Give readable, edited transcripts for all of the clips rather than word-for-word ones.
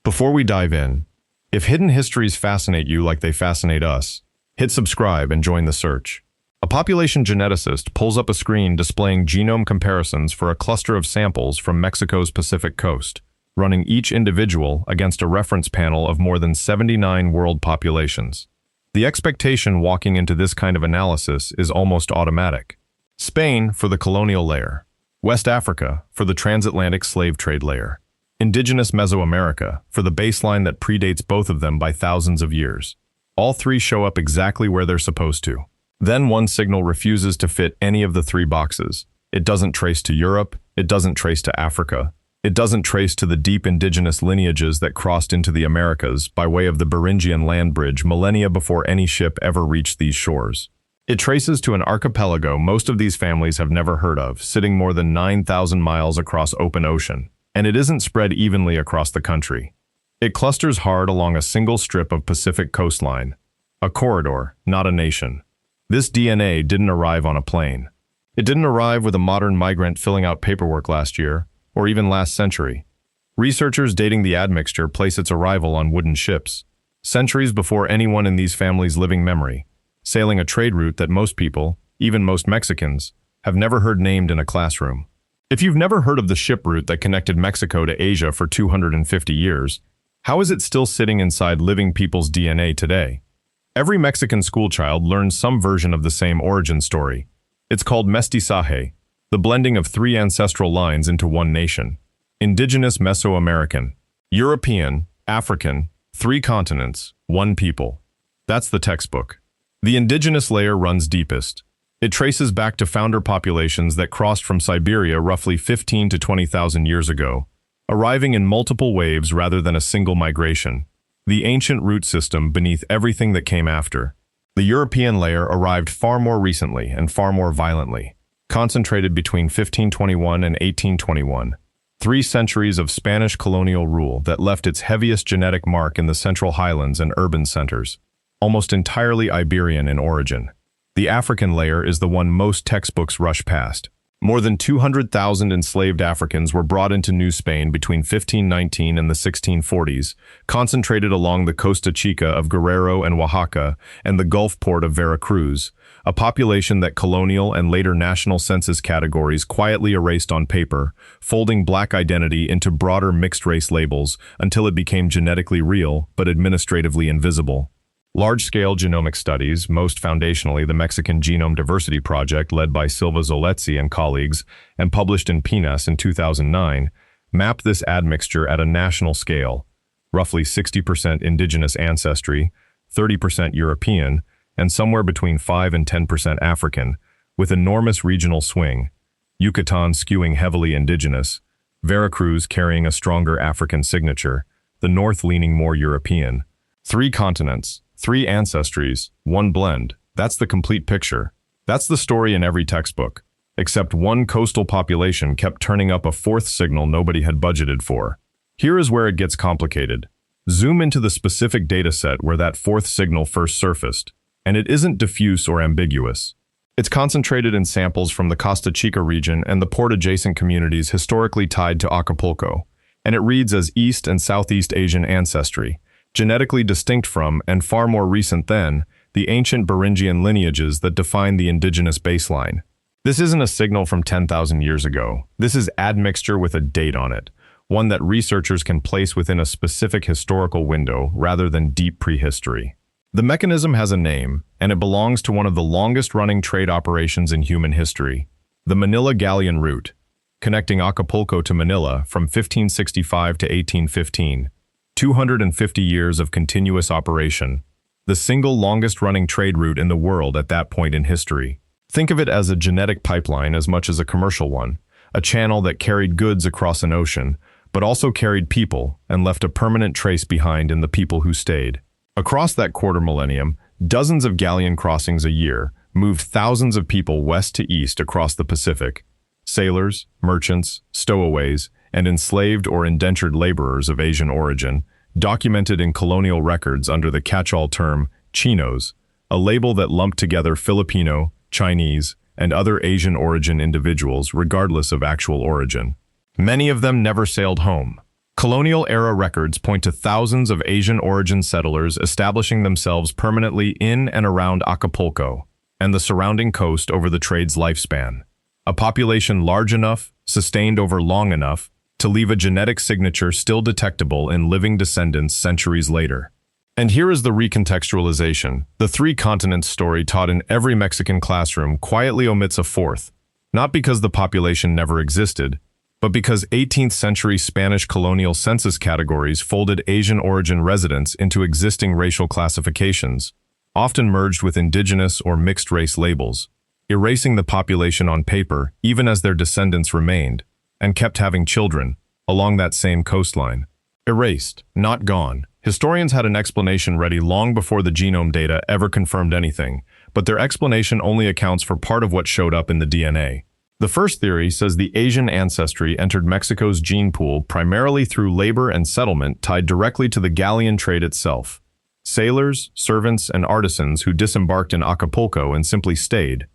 Before we dive in, if hidden histories fascinate you like they fascinate us, hit subscribe and join the search. A population geneticist pulls up a screen displaying genome comparisons for a cluster of samples from Mexico's Pacific coast, running each individual against a reference panel of more than 79 world populations. The expectation walking into this kind of analysis is almost automatic. Spain for the colonial layer, West Africa for the transatlantic slave trade layer, Indigenous Mesoamerica for the baseline that predates both of them by thousands of years. All three show up exactly where they're supposed to. Then one signal refuses to fit any of the three boxes. It doesn't trace to Europe, it doesn't trace to Africa, it doesn't trace to the deep indigenous lineages that crossed into the Americas by way of the Beringian land bridge millennia before any ship ever reached these shores. It traces to an archipelago most of these families have never heard of, sitting more than 9,000 miles across open ocean, and it isn't spread evenly across the country. It clusters hard along a single strip of Pacific coastline, a corridor, not a nation. This DNA didn't arrive on a plane. It didn't arrive with a modern migrant filling out paperwork last year, or even last century. Researchers dating the admixture place its arrival on wooden ships, centuries before anyone in these families' living memory, sailing a trade route that most people, even most Mexicans, have never heard named in a classroom. If you've never heard of the ship route that connected Mexico to Asia for 250 years, how is it still sitting inside living people's DNA today? Every Mexican schoolchild learns some version of the same origin story. It's called mestizaje, the blending of three ancestral lines into one nation. Indigenous Mesoamerican, European, African, three continents, one people. That's the textbook. The indigenous layer runs deepest. It traces back to founder populations that crossed from Siberia roughly 15 to 20,000 years ago, arriving in multiple waves rather than a single migration. The ancient root system beneath everything that came after. The European layer arrived far more recently and far more violently, concentrated between 1521 and 1821. 3 centuries of Spanish colonial rule that left its heaviest genetic mark in the Central Highlands and urban centers, almost entirely Iberian in origin. The African layer is the one most textbooks rush past. More than 200,000 enslaved Africans were brought into New Spain between 1519 and the 1640s, concentrated along the Costa Chica of Guerrero and Oaxaca and the Gulf port of Veracruz, a population that colonial and later national census categories quietly erased on paper, folding black identity into broader mixed-race labels until it became genetically real but administratively invisible. Large-scale genomic studies, most foundationally the Mexican Genome Diversity Project led by Silva Zolezzi and colleagues and published in PNAS in 2009, mapped this admixture at a national scale, roughly 60% indigenous ancestry, 30% European, and somewhere between 5 and 10% African, with enormous regional swing, Yucatan skewing heavily indigenous, Veracruz carrying a stronger African signature, the north leaning more European. 3 continents, 3 ancestries, 1 blend. That's the complete picture. That's the story in every textbook. Except one coastal population kept turning up a 4th signal nobody had budgeted for. Here is where it gets complicated. Zoom into the specific dataset where that 4th signal first surfaced, and it isn't diffuse or ambiguous. It's concentrated in samples from the Costa Chica region and the port-adjacent communities historically tied to Acapulco, and it reads as East and Southeast Asian ancestry, genetically distinct from, and far more recent than, the ancient Beringian lineages that define the indigenous baseline. This isn't a signal from 10,000 years ago. This is admixture with a date on it, one that researchers can place within a specific historical window rather than deep prehistory. The mechanism has a name, and it belongs to one of the longest-running trade operations in human history, the Manila Galleon route, connecting Acapulco to Manila from 1565 to 1815. 250 years of continuous operation, the single longest-running trade route in the world at that point in history. Think of it as a genetic pipeline as much as a commercial one, a channel that carried goods across an ocean, but also carried people and left a permanent trace behind in the people who stayed. Across that quarter millennium, dozens of galleon crossings a year moved thousands of people west to east across the Pacific, sailors, merchants, stowaways, and enslaved or indentured laborers of Asian origin, documented in colonial records under the catch-all term Chinos, a label that lumped together Filipino, Chinese, and other Asian origin individuals regardless of actual origin. Many of them never sailed home. Colonial-era records point to thousands of Asian-origin settlers establishing themselves permanently in and around Acapulco and the surrounding coast over the trade's lifespan. A population large enough, sustained over long enough, to leave a genetic signature still detectable in living descendants centuries later. And here is the recontextualization. The three continents story taught in every Mexican classroom quietly omits a fourth, not because the population never existed, but because 18th century Spanish colonial census categories folded Asian origin residents into existing racial classifications, often merged with indigenous or mixed race labels, erasing the population on paper even as their descendants remained, and kept having children, along that same coastline. Erased, not gone. Historians had an explanation ready long before the genome data ever confirmed anything, but their explanation only accounts for part of what showed up in the DNA. The first theory says the Asian ancestry entered Mexico's gene pool primarily through labor and settlement tied directly to the galleon trade itself. Sailors, servants, and artisans who disembarked in Acapulco and simply stayed,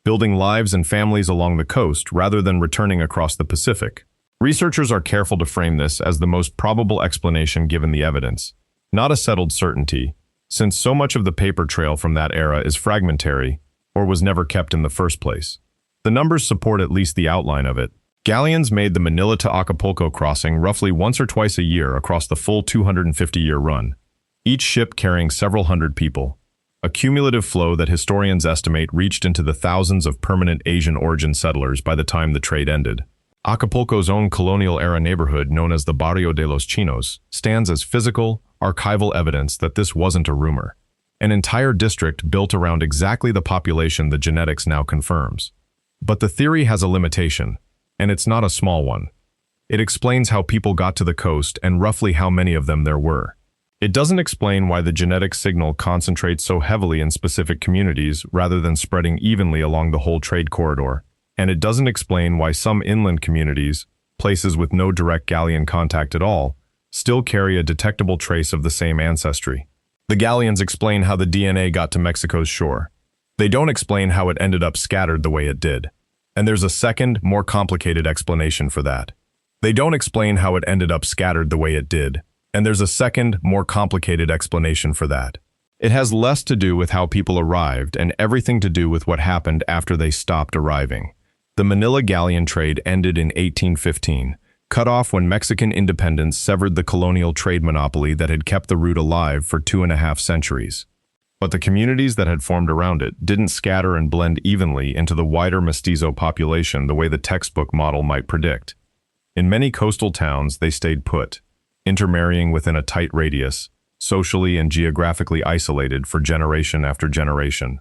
building lives and families along the coast rather than returning across the Pacific. Researchers are careful to frame this as the most probable explanation given the evidence, not a settled certainty, since so much of the paper trail from that era is fragmentary or was never kept in the first place. The numbers support at least the outline of it. Galleons made the Manila to Acapulco crossing roughly once or twice a year across the full 250-year run, each ship carrying several hundred people. A cumulative flow that historians estimate reached into the thousands of permanent Asian origin settlers by the time the trade ended. Acapulco's own colonial-era neighborhood, known as the Barrio de los Chinos, stands as physical, archival evidence that this wasn't a rumor. An entire district built around exactly the population the genetics now confirms. But the theory has a limitation, and it's not a small one. It explains how people got to the coast and roughly how many of them there were. It doesn't explain why the genetic signal concentrates so heavily in specific communities rather than spreading evenly along the whole trade corridor. And it doesn't explain why some inland communities, places with no direct galleon contact at all, still carry a detectable trace of the same ancestry. The galleons explain how the DNA got to Mexico's shore. They don't explain how it ended up scattered the way it did. And there's a second, more complicated explanation for that. They don't explain how it ended up scattered the way it did. And there's a second, more complicated explanation for that. It has less to do with how people arrived and everything to do with what happened after they stopped arriving. The Manila Galleon trade ended in 1815, cut off when Mexican independence severed the colonial trade monopoly that had kept the route alive for 2.5 centuries. But the communities that had formed around it didn't scatter and blend evenly into the wider mestizo population the way the textbook model might predict. In many coastal towns, they stayed put, intermarrying within a tight radius, socially and geographically isolated for generation after generation.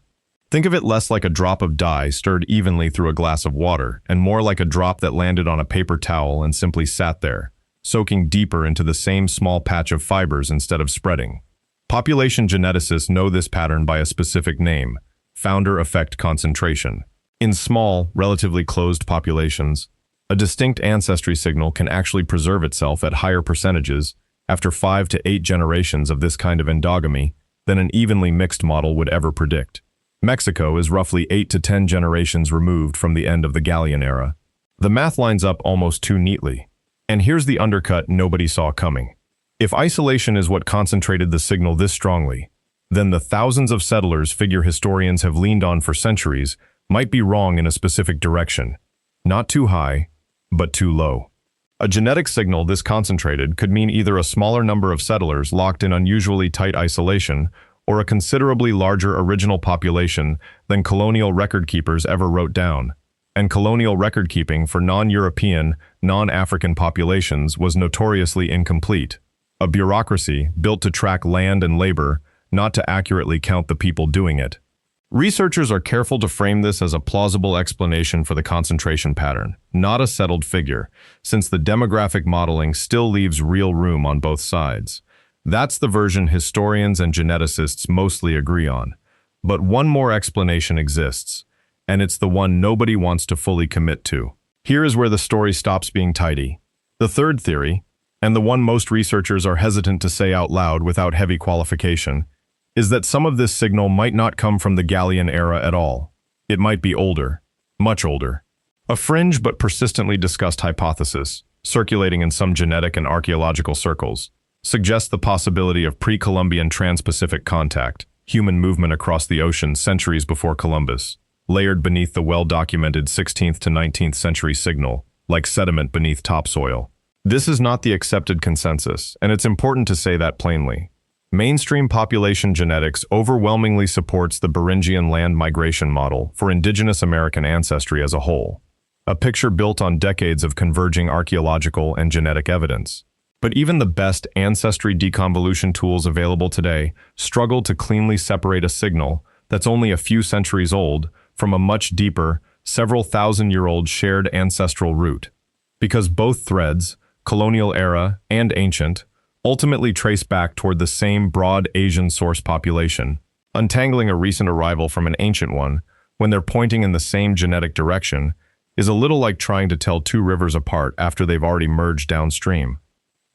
Think of it less like a drop of dye stirred evenly through a glass of water, and more like a drop that landed on a paper towel and simply sat there, soaking deeper into the same small patch of fibers instead of spreading. Population geneticists know this pattern by a specific name, founder effect concentration. In small, relatively closed populations, a distinct ancestry signal can actually preserve itself at higher percentages after 5 to 8 generations of this kind of endogamy than an evenly mixed model would ever predict. Mexico is roughly 8 to 10 generations removed from the end of the Galleon era. The math lines up almost too neatly. And here's the undercut nobody saw coming. If isolation is what concentrated the signal this strongly, then the thousands of settlers figure historians have leaned on for centuries might be wrong in a specific direction. Not too high, but too low. A genetic signal this concentrated could mean either a smaller number of settlers locked in unusually tight isolation or a considerably larger original population than colonial record keepers ever wrote down. And colonial record keeping for non-European, non-African populations was notoriously incomplete. A bureaucracy built to track land and labor, not to accurately count the people doing it. Researchers are careful to frame this as a plausible explanation for the concentration pattern, not a settled figure, since the demographic modeling still leaves real room on both sides. That's the version historians and geneticists mostly agree on. But one more explanation exists, and it's the one nobody wants to fully commit to. Here is where the story stops being tidy. The third theory, and the one most researchers are hesitant to say out loud without heavy qualification, is that some of this signal might not come from the Galleon era at all. It might be older, much older. A fringe but persistently discussed hypothesis, circulating in some genetic and archaeological circles, suggest the possibility of pre-Columbian trans-Pacific contact, human movement across the ocean centuries before Columbus, layered beneath the well-documented 16th to 19th century signal, like sediment beneath topsoil. This is not the accepted consensus, and it's important to say that plainly. Mainstream population genetics overwhelmingly supports the Beringian land migration model for indigenous American ancestry as a whole, a picture built on decades of converging archaeological and genetic evidence. But even the best ancestry deconvolution tools available today struggle to cleanly separate a signal that's only a few centuries old from a much deeper, several thousand-year-old shared ancestral root. Because both threads, colonial era and ancient, ultimately trace back toward the same broad Asian source population, untangling a recent arrival from an ancient one when they're pointing in the same genetic direction is a little like trying to tell two rivers apart after they've already merged downstream.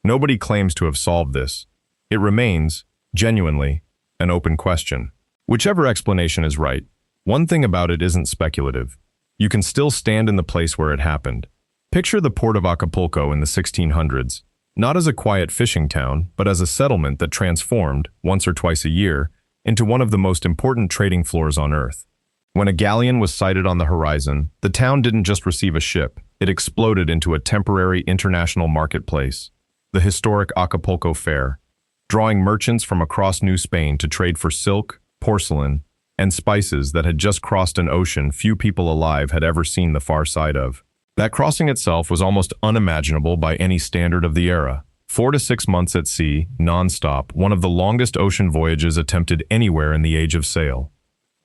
Nobody claims to have solved this. It remains, genuinely, an open question. Whichever explanation is right, one thing about it isn't speculative. You can still stand in the place where it happened. Picture the port of Acapulco in the 1600s, not as a quiet fishing town, but as a settlement that transformed, once or twice a year, into one of the most important trading floors on Earth. When a galleon was sighted on the horizon, the town didn't just receive a ship, it exploded into a temporary international marketplace, the historic Acapulco Fair, drawing merchants from across New Spain to trade for silk, porcelain, and spices that had just crossed an ocean few people alive had ever seen the far side of. That crossing itself was almost unimaginable by any standard of the era. 4 to 6 months at sea, non-stop, one of the longest ocean voyages attempted anywhere in the age of sail.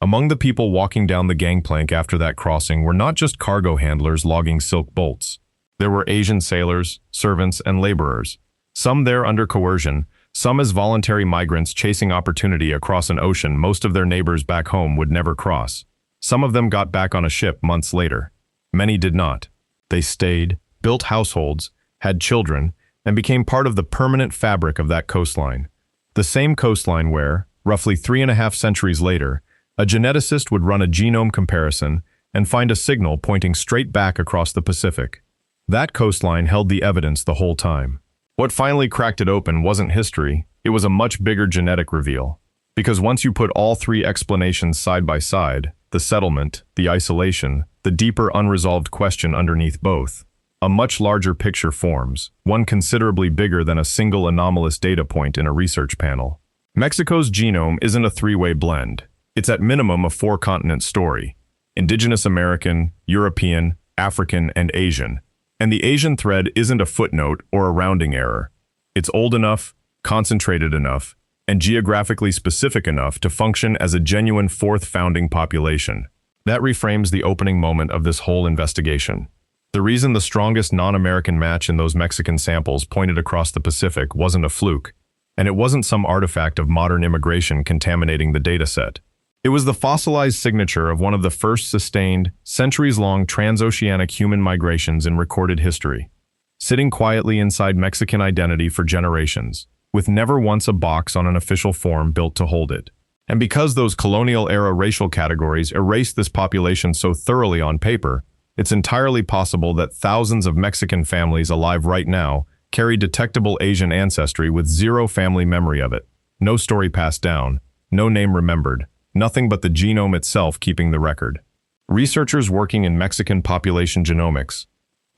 Among the people walking down the gangplank after that crossing were not just cargo handlers logging silk bolts. There were Asian sailors, servants, and laborers, some there under coercion, some as voluntary migrants chasing opportunity across an ocean most of their neighbors back home would never cross. Some of them got back on a ship months later. Many did not. They stayed, built households, had children, and became part of the permanent fabric of that coastline. The same coastline where, roughly 3.5 centuries later, a geneticist would run a genome comparison and find a signal pointing straight back across the Pacific. That coastline held the evidence the whole time. What finally cracked it open wasn't history, it was a much bigger genetic reveal. Because once you put all three explanations side by side, the settlement, the isolation, the deeper unresolved question underneath both, a much larger picture forms, one considerably bigger than a single anomalous data point in a research panel. Mexico's genome isn't a three-way blend. It's at minimum a four-continent story: Indigenous American, European, African, and Asian. And the Asian thread isn't a footnote or a rounding error. It's old enough, concentrated enough, and geographically specific enough to function as a genuine fourth founding population. That reframes the opening moment of this whole investigation. The reason the strongest non-American match in those Mexican samples pointed across the Pacific wasn't a fluke, and it wasn't some artifact of modern immigration contaminating the dataset. It was the fossilized signature of one of the first sustained, centuries-long transoceanic human migrations in recorded history, sitting quietly inside Mexican identity for generations, with never once a box on an official form built to hold it. And because those colonial-era racial categories erased this population so thoroughly on paper, it's entirely possible that thousands of Mexican families alive right now carry detectable Asian ancestry with zero family memory of it. No story passed down, no name remembered, nothing but the genome itself keeping the record. Researchers working in Mexican population genomics,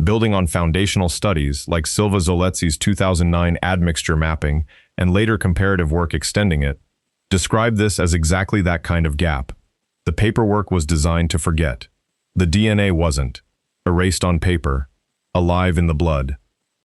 building on foundational studies like Silva Zoletzi's 2009 admixture mapping and later comparative work extending it, describe this as exactly that kind of gap. The paperwork was designed to forget. The DNA wasn't. Erased on paper. Alive in the blood.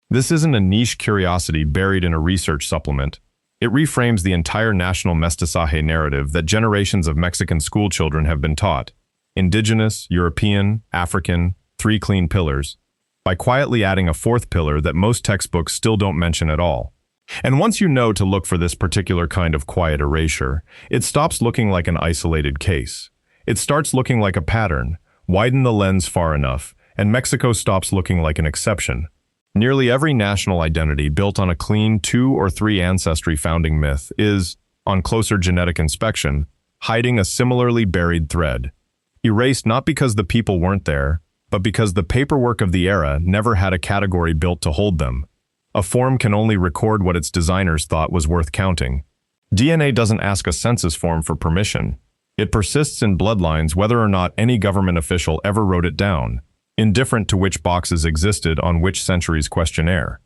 This isn't a niche curiosity buried in a research supplement. It reframes the entire national mestizaje narrative that generations of Mexican schoolchildren have been taught. Indigenous, European, African, 3 clean pillars, by quietly adding a 4th pillar that most textbooks still don't mention at all. And once you know to look for this particular kind of quiet erasure, it stops looking like an isolated case. It starts looking like a pattern. Widen the lens far enough, and Mexico stops looking like an exception. Nearly every national identity built on a clean 2 or 3 ancestry founding myth is, on closer genetic inspection, hiding a similarly buried thread. Erased not because the people weren't there, but because the paperwork of the era never had a category built to hold them. A form can only record what its designers thought was worth counting. DNA doesn't ask a census form for permission. It persists in bloodlines whether or not any government official ever wrote it down, indifferent to which boxes existed on which century's questionnaire.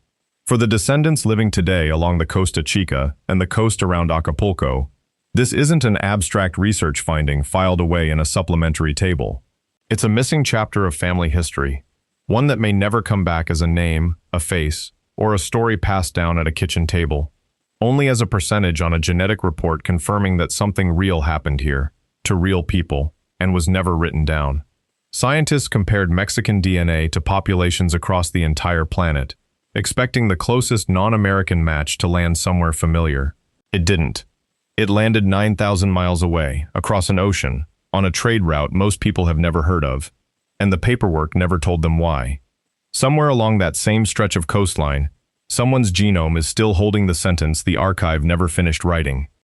For the descendants living today along the Costa Chica and the coast around Acapulco, this isn't an abstract research finding filed away in a supplementary table. It's a missing chapter of family history, one that may never come back as a name, a face, or a story passed down at a kitchen table, only as a percentage on a genetic report confirming that something real happened here, to real people, and was never written down. Scientists compared Mexican DNA to populations across the entire planet, expecting the closest non-American match to land somewhere familiar. It didn't. It landed 9,000 miles away, across an ocean, on a trade route most people have never heard of, and the paperwork never told them why. Somewhere along that same stretch of coastline, someone's genome is still holding the sentence the archive never finished writing.